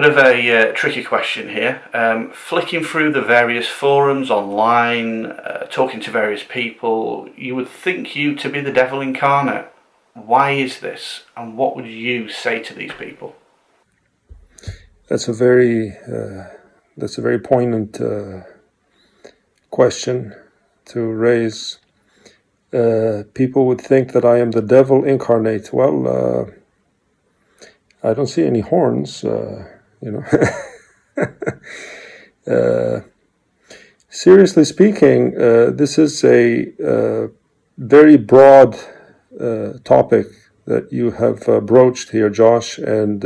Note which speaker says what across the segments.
Speaker 1: bit of a tricky question here. Flicking through the various forums online, talking to various people, you would think you to be the devil incarnate. Why is this? And what would you say to these people?
Speaker 2: That's a very poignant question to raise. People would think that I am the devil incarnate. Well, I don't see any horns, Seriously speaking, this is a very broad topic that you have broached here, Josh, and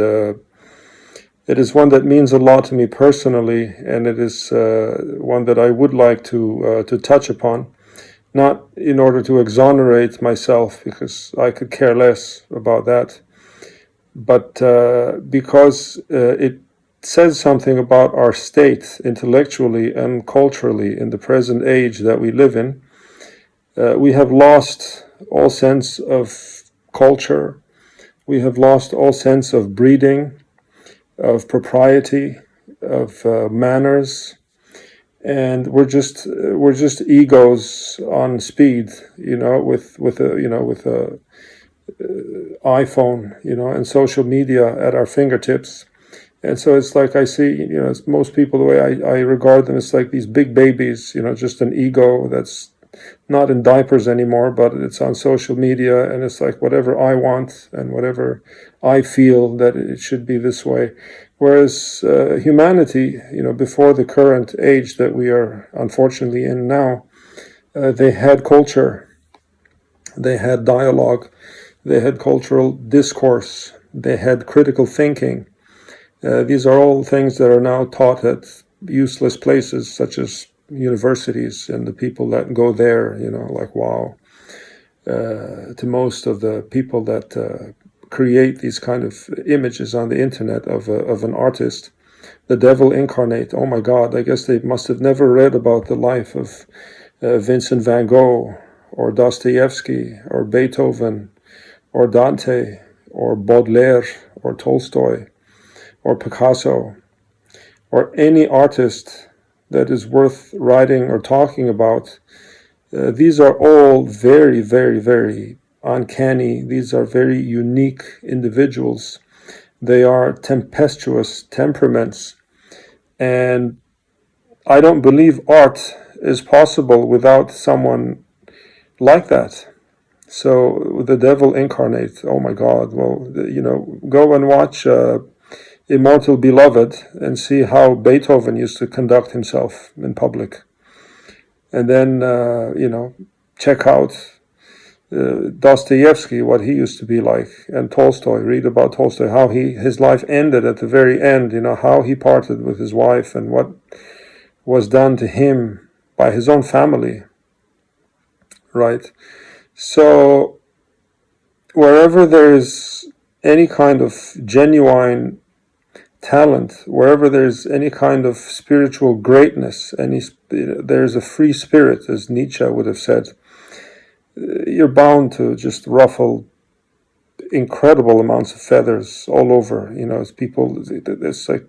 Speaker 2: it is one that means a lot to me personally, and it is one that I would like to touch upon, not in order to exonerate myself, because I could care less about that, but because it says something about our state intellectually and culturally in the present age that we live in. We have lost all sense of culture. We have lost all sense of breeding, of propriety, of manners, and we're just egos on speed, with a iPhone, and social media at our fingertips. And so it's like I see, most people, the way I regard them, it's like these big babies, just an ego that's not in diapers anymore, but it's on social media, and it's like whatever I want and whatever I feel that it should be this way. Whereas humanity, before the current age that we are unfortunately in now, they had culture, they had dialogue, they had cultural discourse, they had critical thinking. These are all things that are now taught at useless places such as universities, and the people that go there, like wow. To most of the people that create these kind of images on the internet of an artist, the devil incarnate, oh my God, I guess they must have never read about the life of Vincent van Gogh or Dostoevsky or Beethoven or Dante or Baudelaire or Tolstoy or Picasso or any artist that is worth writing or talking about. These are all very, very, very uncanny. These are very unique individuals. They are tempestuous temperaments. And I don't believe art is possible without someone like that. So the devil incarnate, oh my God, well, go and watch Immortal Beloved and see how Beethoven used to conduct himself in public. And then, check out Dostoevsky, what he used to be like, and Tolstoy. Read about Tolstoy, how his life ended at the very end, how he parted with his wife and what was done to him by his own family, right? So wherever there is any kind of genuine talent, wherever there's any kind of spiritual greatness, there's a free spirit, as Nietzsche would have said, you're bound to just ruffle incredible amounts of feathers all over. It's like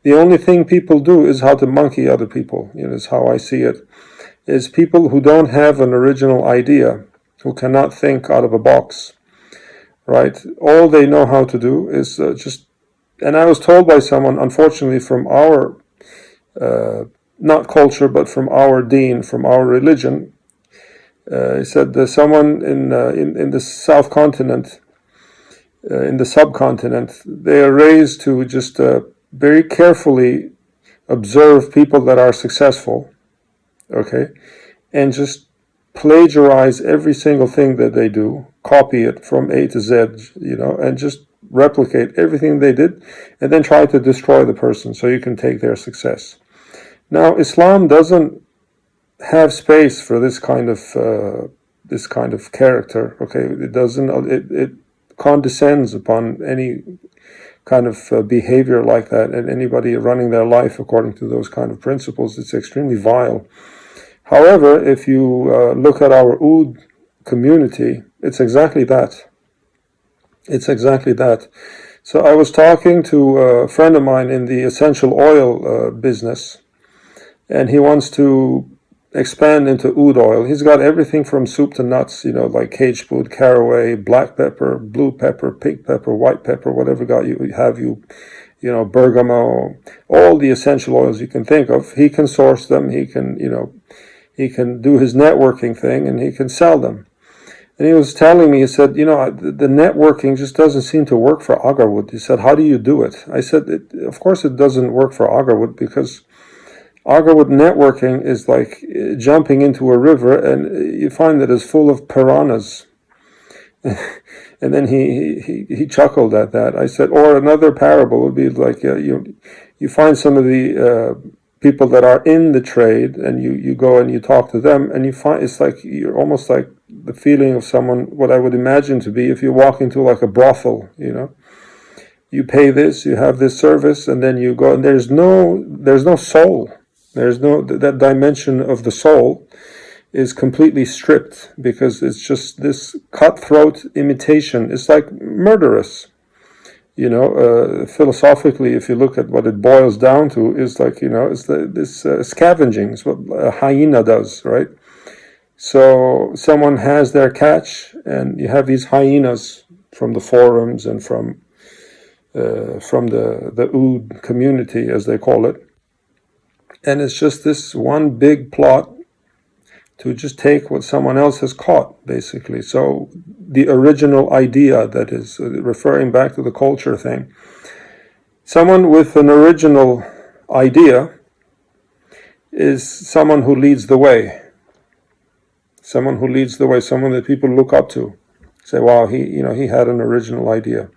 Speaker 2: the only thing people do is how to monkey other people. Is how I see it. Is people who don't have an original idea, who cannot think out of a box, right? All they know how to do is just. And I was told by someone, unfortunately, from our not culture, but from our deen, from our religion. He said that someone in the South Continent, in the subcontinent, they are raised to just very carefully observe people that are successful, okay, and just plagiarize every single thing that they do, copy it from A to Z, and just replicate everything they did, and then try to destroy the person so you can take their success. Now, Islam doesn't have space for this kind of character. Okay, it doesn't. It condescends upon any kind of behavior like that, and anybody running their life according to those kind of principles. It's extremely vile. However, if you look at our Oud community, it's exactly that. It's exactly that. So I was talking to a friend of mine in the essential oil business, and he wants to expand into oud oil. He's got everything from soup to nuts, like cage food, caraway, black pepper, blue pepper, pink pepper, white pepper, whatever bergamot, all the essential oils you can think of. He can source them. He can do his networking thing, and he can sell them. And he was telling me, he said, the networking just doesn't seem to work for agarwood. He said, how do you do it? I said, of course it doesn't work for agarwood, because agarwood networking is like jumping into a river, and you find that it's full of piranhas. And then he chuckled at that. I said, or another parable would be like, you find some of the people that are in the trade, and you go and you talk to them, and you find it's like you're almost like the feeling of someone, what I would imagine to be if you walk into like a brothel. You pay this, you have this service, and then you go, and there's no soul. There's no, that dimension of the soul is completely stripped, because it's just this cutthroat imitation. It's like murderous. Philosophically, if you look at what it boils down to, is like, it's this scavenging. It's what a hyena does, right? So someone has their catch, and you have these hyenas from the forums and from the oud community, as they call it. And it's just this one big plot to just take what someone else has caught, basically. So the original idea, that is, referring back to the culture thing, someone with an original idea is someone who leads the way. Someone who leads the way, someone that people look up to. Say, wow, he had an original idea.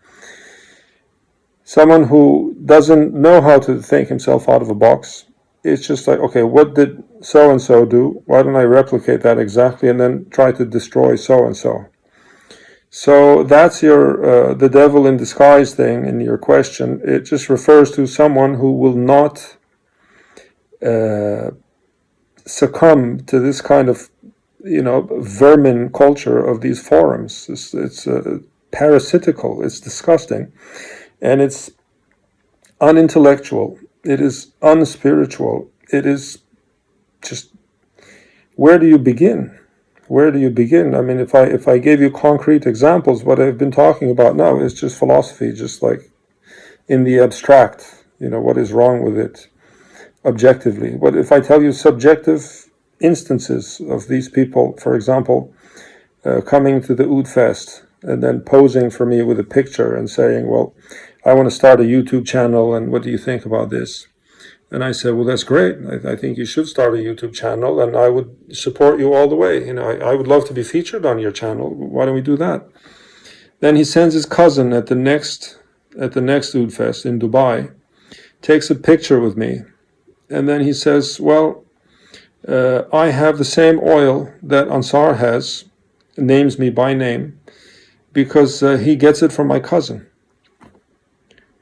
Speaker 2: Someone who doesn't know how to think himself out of a box. It's just like, okay, what did so-and-so do? Why don't I replicate that exactly, and then try to destroy so-and-so? So that's the devil in disguise thing in your question. It just refers to someone who will not succumb to this kind of, vermin culture of these forums. It's parasitical, it's disgusting, and it's unintellectual. It is unspiritual. It is just, where do you begin? Where do you begin? I mean, if I gave you concrete examples, what I've been talking about now is just philosophy, just like in the abstract, what is wrong with it objectively. But if I tell you subjective instances of these people, for example, coming to the Oud Fest and then posing for me with a picture and saying, well, I want to start a YouTube channel, and what do you think about this? And I said, well, that's great. I think you should start a YouTube channel, and I would support you all the way. I would love to be featured on your channel. Why don't we do that? Then he sends his cousin at the next Oud Fest in Dubai, takes a picture with me, and then he says, well, I have the same oil that Ensar has, names me by name, because he gets it from my cousin.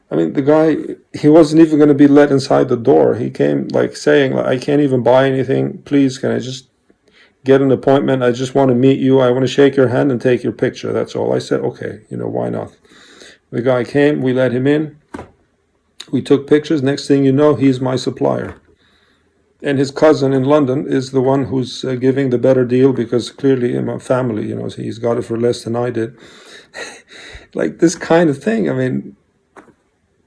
Speaker 2: I mean, the guy, he wasn't even going to be let inside the door. He came saying, I can't even buy anything. Please, can I just get an appointment? I just want to meet you. I want to shake your hand and take your picture. That's all. I said, okay, why not? The guy came, we let him in. We took pictures. Next thing you know, he's my supplier. And his cousin in London is the one who's giving the better deal, because clearly in my family, he's got it for less than I did. Like this kind of thing. I mean,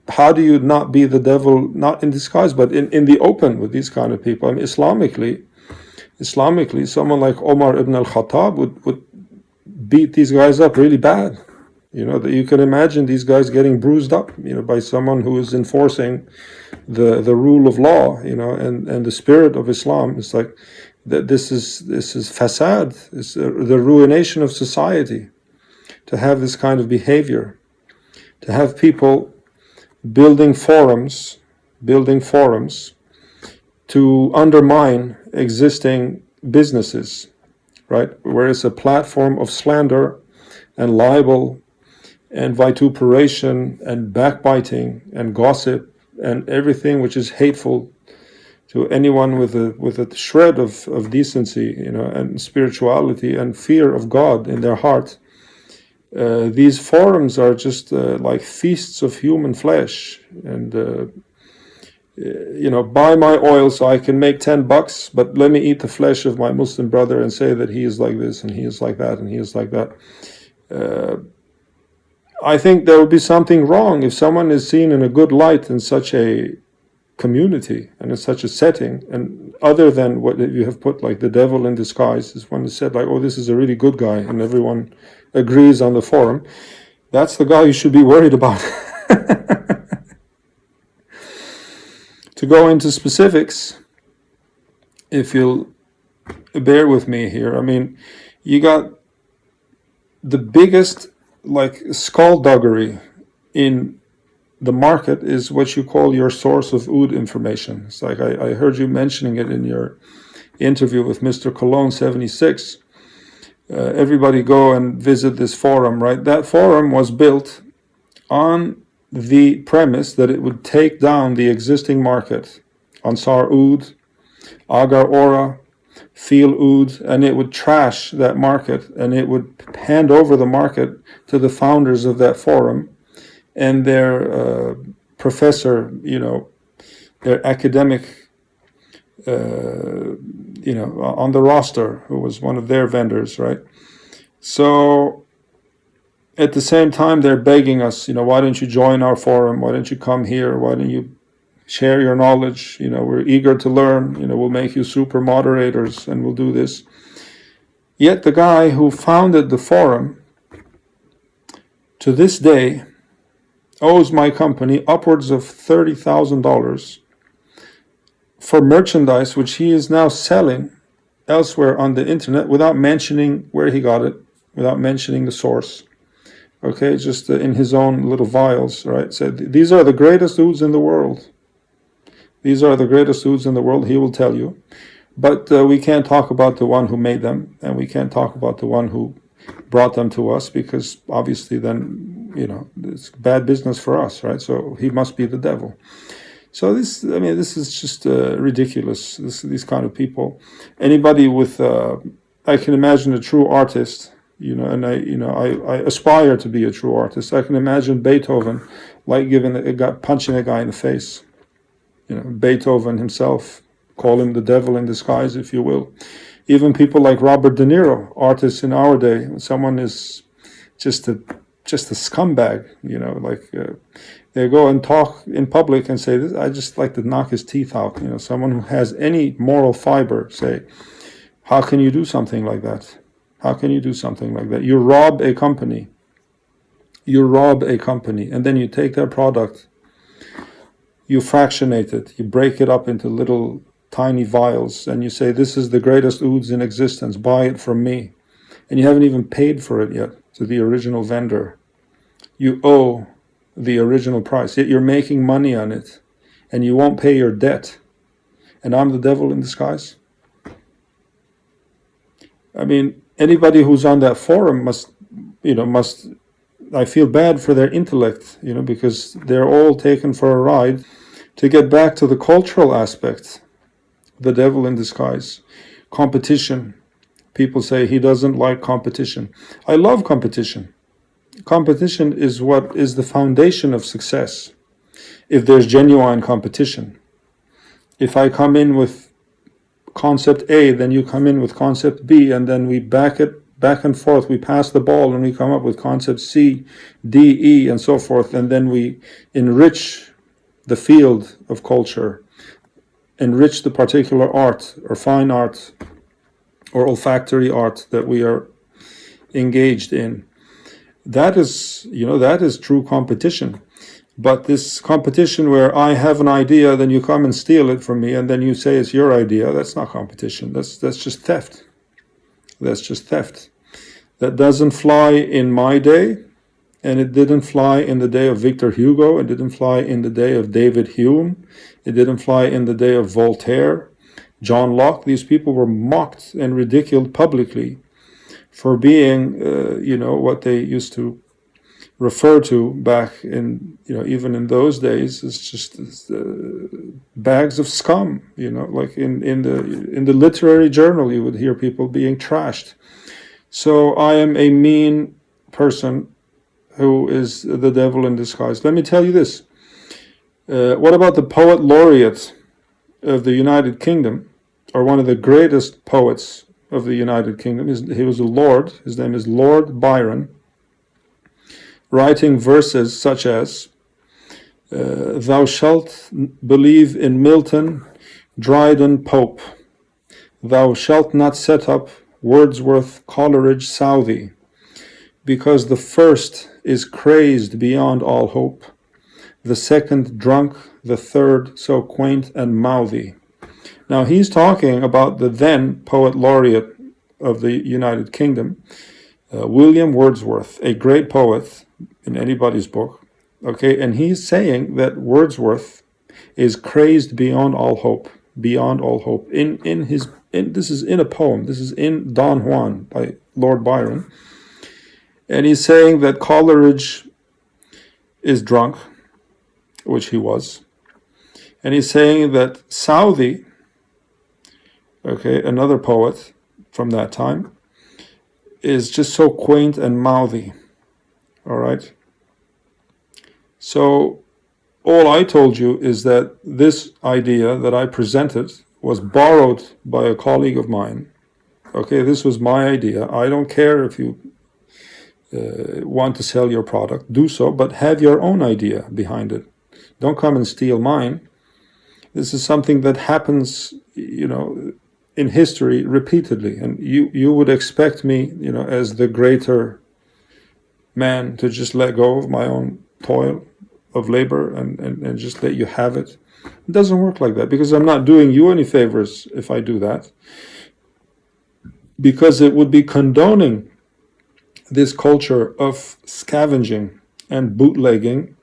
Speaker 2: how do you not be the devil, not in disguise, but in the open with these kind of people? I mean, Islamically, someone like Omar ibn al-Khattab would beat these guys up really bad. You can imagine these guys getting bruised up, by someone who is enforcing the rule of law, and the spirit of Islam. It's like that. This is fasad. It's the ruination of society. To have this kind of behavior, to have people building forums to undermine existing businesses, right? Where it's a platform of slander and libel and vituperation and backbiting and gossip and everything which is hateful to anyone with a shred of decency, and spirituality and fear of God in their heart. These forums are just like feasts of human flesh, and buy my oil so I can make $10, but let me eat the flesh of my Muslim brother and say that he is like this and he is like that and he is like that. I think there would be something wrong if someone is seen in a good light in such a community and in such a setting, and other than what you have put, like the devil in disguise, is one is said like, oh, this is a really good guy, and everyone agrees on the forum. That's the guy you should be worried about. To go into specifics, if you'll bear with me here, I mean, you got the biggest like skullduggery in the market is what you call your source of oud information. It's like I heard you mentioning it in your interview with Mr. Cologne 76. Everybody go and visit this forum, right? That forum was built on the premise that it would take down the existing market, Ensar Oud, Agar Ora, Feel Oud, and it would trash that market, and it would hand over the market to the founders of that forum and their professor, their academic, on the roster, who was one of their vendors, right? So at the same time, they're begging us, why don't you join our forum? Why don't you come here? Why don't you share your knowledge? We're eager to learn. We'll make you super moderators and we'll do this. Yet the guy who founded the forum, to this day, owes my company upwards of $30,000 for merchandise which he is now selling elsewhere on the internet without mentioning where he got it, without mentioning the source. Okay, just in his own little vials, right? So these are the greatest ouds in the world. These are the greatest ouds in the world, he will tell you. But we can't talk about the one who made them, and we can't talk about the one who brought them to us, because obviously then, it's bad business for us, right? So he must be the devil. So this is just ridiculous, these kind of people. Anybody with, I can imagine a true artist, and I aspire to be a true artist. I can imagine Beethoven, like punching a guy in the face. Beethoven himself, call him the devil in disguise, if you will. Even people like Robert De Niro, artists in our day, someone is just a scumbag, they go and talk in public and say, I just like to knock his teeth out. Someone who has any moral fiber say, how can you do something like that? How can you do something like that? You rob a company. And then you take their product, you fractionate it, you break it up into little tiny vials, and you say, this is the greatest ouds in existence, buy it from me. And you haven't even paid for it yet to the original vendor. You owe the original price, yet you're making money on it, and you won't pay your debt. And I'm the devil in disguise? I mean, anybody who's on that forum must, I feel bad for their intellect, because they're all taken for a ride. To get back to the cultural aspect, the devil in disguise, competition. People say he doesn't like competition. I love competition. Competition is what is the foundation of success. If there's genuine competition. If I come in with concept A, then you come in with concept B, and then we back it back and forth, we pass the ball and we come up with concept C, D, E, and so forth, and then we enrich the field of culture, enrich the particular art or fine art or olfactory art that we are engaged in. That is true competition. But this competition where I have an idea, then you come and steal it from me, and then you say it's your idea, that's not competition. That's just theft. That's just theft. That doesn't fly in my day, and it didn't fly in the day of Victor Hugo, it didn't fly in the day of David Hume, it didn't fly in the day of Voltaire, John Locke. These people were mocked and ridiculed publicly for being, what they used to refer to back in, even in those days, as just bags of scum. Like in the literary journal, you would hear people being trashed. So I am a mean, person who is the devil in disguise. Let me tell you this. What about the poet laureate of the United Kingdom, or one of the greatest poets of the United Kingdom? He was a lord. His name is Lord Byron, writing verses such as, thou shalt believe in Milton, Dryden, Pope. Thou shalt not set up Wordsworth, Coleridge, Southey, because the first is crazed beyond all hope, the second drunk, the third so quaint and mouthy. Now he's talking about the then poet laureate of the United Kingdom, William Wordsworth, a great poet in anybody's book. Okay, and he's saying that Wordsworth is crazed beyond all hope, beyond all hope. This is in a poem. This is in Don Juan by Lord Byron, and he's saying that Coleridge is drunk, which he was, and he's saying that Southey, okay, another poet from that time, is just so quaint and mouthy. All right. So all I told you is that this idea that I presented was borrowed by a colleague of mine. Okay, this was my idea. I don't care if you want to sell your product, do so, but have your own idea behind it. Don't come and steal mine. This is something that happens, in history repeatedly, and you would expect me, as the greater man, to just let go of my own toil of labor and just let you have it. It doesn't work like that, because I'm not doing you any favors if I do that, because it would be condoning this culture of scavenging and bootlegging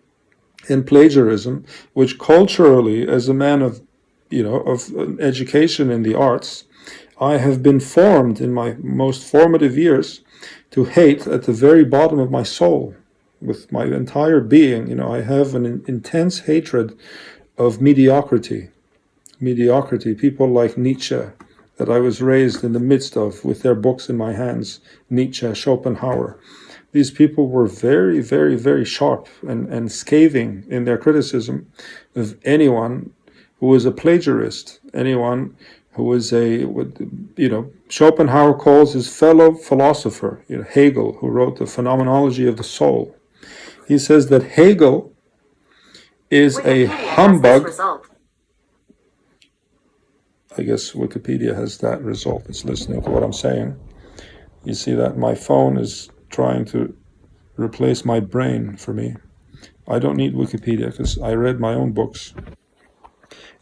Speaker 2: and plagiarism, which culturally, as a man of of education in the arts, I have been formed in my most formative years to hate at the very bottom of my soul, with my entire being. I have an intense hatred of mediocrity. People like Nietzsche, that I was raised in the midst of, with their books in my hands, Nietzsche, Schopenhauer. These people were very, very, very sharp and scathing in their criticism of anyone who was a plagiarist, anyone who was Schopenhauer calls his fellow philosopher, Hegel, who wrote the Phenomenology of the Soul. He says that Hegel is a humbug. I guess Wikipedia has that result. It's listening to what I'm saying. You see that my phone is trying to replace my brain for me. I don't need Wikipedia because I read my own books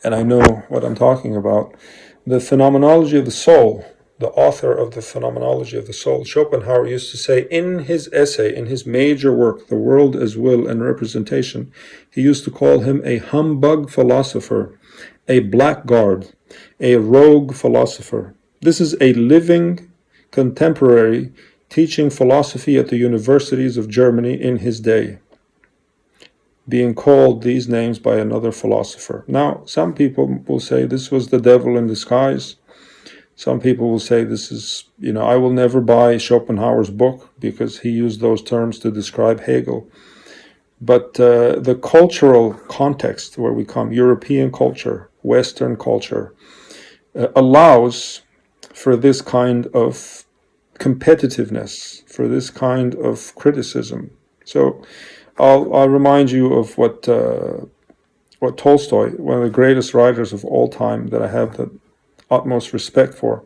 Speaker 2: and I know what I'm talking about. The Phenomenology of the Soul, the author of the Phenomenology of the Soul, Schopenhauer, used to say in his essay, in his major work, The World as Will and Representation, he used to call him a humbug philosopher, a blackguard, a rogue philosopher. This is a living contemporary teaching philosophy at the universities of Germany in his day, being called these names by another philosopher. Now, some people will say this was the devil in disguise. Some people will say this is, I will never buy Schopenhauer's book because he used those terms to describe Hegel. But the cultural context where we come, European culture, Western culture, allows for this kind of competitiveness, for this kind of criticism. So I'll remind you of what Tolstoy, one of the greatest writers of all time that I have the utmost respect for,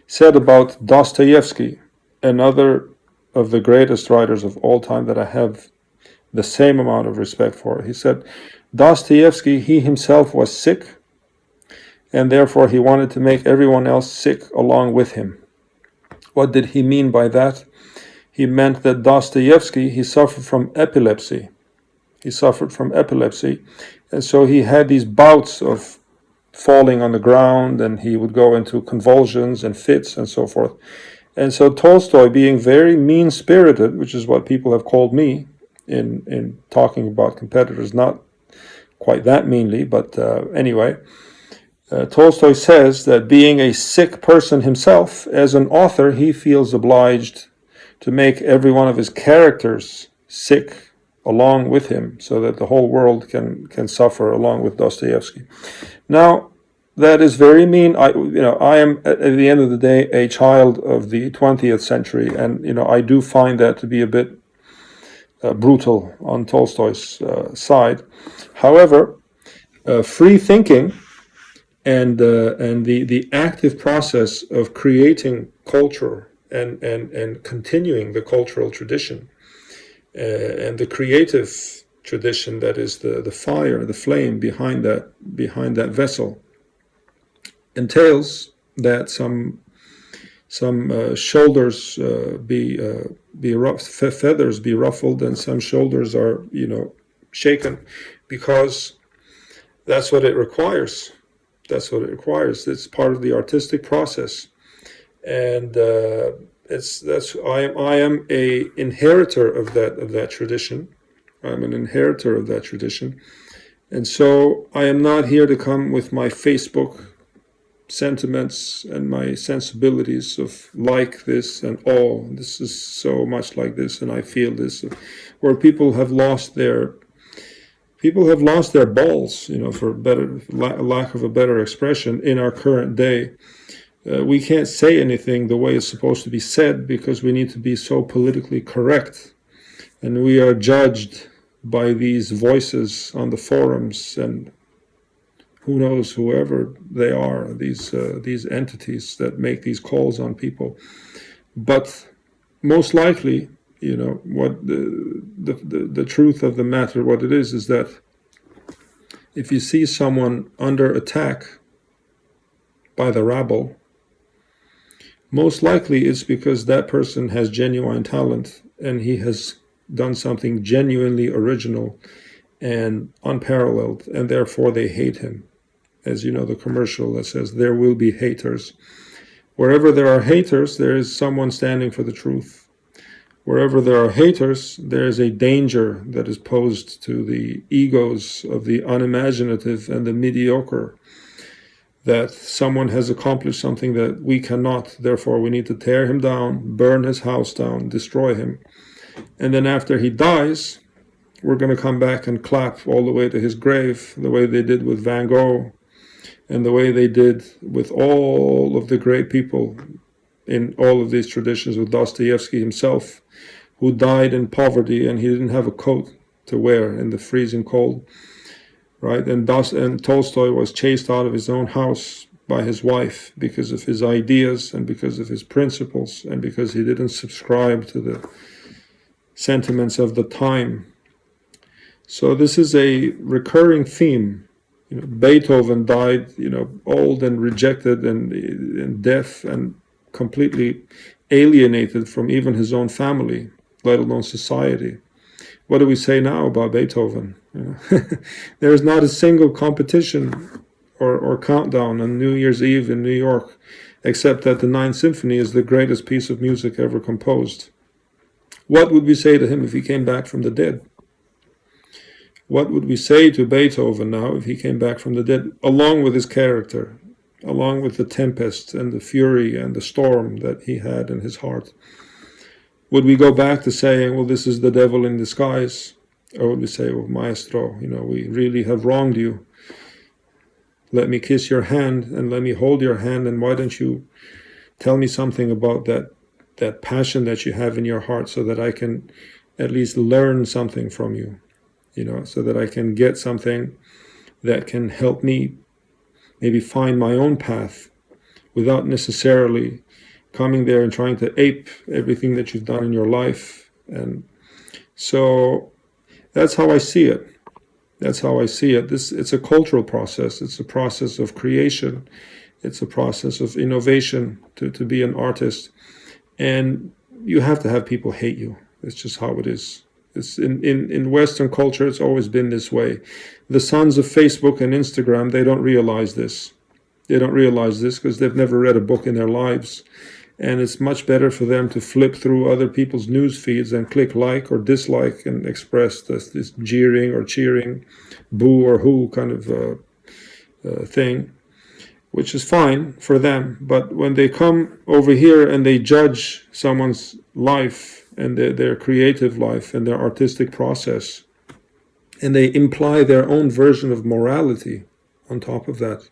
Speaker 2: said about Dostoevsky, another of the greatest writers of all time that I have the same amount of respect for. He said, Dostoevsky, he himself was sick, and therefore he wanted to make everyone else sick along with him. What did he mean by that? He meant that Dostoevsky, he suffered from epilepsy. And so he had these bouts of falling on the ground, and he would go into convulsions and fits and so forth. And so Tolstoy, being very mean-spirited, which is what people have called me in talking about competitors, not quite that meanly, but anyway, Tolstoy says that being a sick person himself, as an author, he feels obliged to make every one of his characters sick along with him, so that the whole world can suffer along with Dostoevsky. Now, that is very mean. I am at the end of the day a child of the 20th century, and I do find that to be a bit brutal on Tolstoy's side. However, free thinking and the active process of creating culture and continuing the cultural tradition and the creative tradition that is the fire, the flame behind that vessel, entails that some shoulders feathers be ruffled, and some shoulders are shaken, because that's what it requires. It's part of the artistic process, and I am a inheritor of that tradition. I'm an inheritor of that tradition, and so I am not here to come with my Facebook sentiments and my sensibilities of like this and all. This is so much like this, and I feel this. Where people have lost their balls, for lack of a better expression, in our current day. We can't say anything the way it's supposed to be said, because we need to be so politically correct, and we are judged by these voices on the forums, and who knows, whoever they are, these entities that make these calls on people. But most likely, what the truth of the matter, what it is that if you see someone under attack by the rabble, most likely it's because that person has genuine talent, and he has done something genuinely original and unparalleled, and therefore they hate him. As you know, the commercial that says there will be haters. Wherever there are haters, there is someone standing for the truth. Wherever there are haters, there is a danger that is posed to the egos of the unimaginative and the mediocre, that someone has accomplished something that we cannot, therefore we need to tear him down, burn his house down, destroy him. And then after he dies, we're going to come back and clap all the way to his grave, the way they did with Van Gogh, and the way they did with all of the great people in all of these traditions, with Dostoevsky himself, who died in poverty, and he didn't have a coat to wear in the freezing cold, right? And Tolstoy was chased out of his own house by his wife because of his ideas and because of his principles, and because he didn't subscribe to the sentiments of the time. So this is a recurring theme. Beethoven died, old and rejected and deaf and completely alienated from even his own family, let alone society. What do we say now about Beethoven? There is not a single competition or countdown on New Year's Eve in New York, except that the Ninth Symphony is the greatest piece of music ever composed. What would we say to him if he came back from the dead? What would we say to Beethoven now if he came back from the dead, along with his character, along with the tempest and the fury and the storm that he had in his heart? Would we go back to saying, well, this is the devil in disguise? Or would we say, well, Maestro, we really have wronged you. Let me kiss your hand and let me hold your hand, and why don't you tell me something about that passion that you have in your heart, so that I can at least learn something from you, so that I can get something that can help me maybe find my own path without necessarily coming there and trying to ape everything that you've done in your life. And so that's how I see it. It's a cultural process. It's a process of creation. It's a process of innovation to be an artist. And you have to have people hate you. It's just how it is. It's in Western culture, it's always been this way. The sons of Facebook and Instagram, they don't realize this. They don't realize this because they've never read a book in their lives. And it's much better for them to flip through other people's news feeds and click like or dislike and express this jeering or cheering, boo or who kind of thing. which is fine for them. But when they come over here and they judge someone's life and their creative life and their artistic process, and they imply their own version of morality on top of that,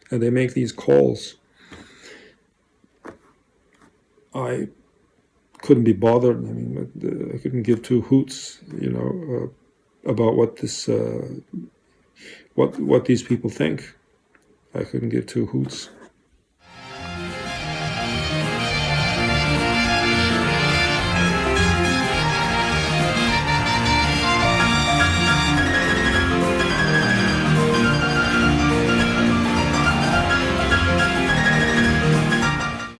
Speaker 2: and they make these calls, I couldn't be bothered. I mean, I couldn't give two hoots, about what what these people think. I couldn't give two hoots.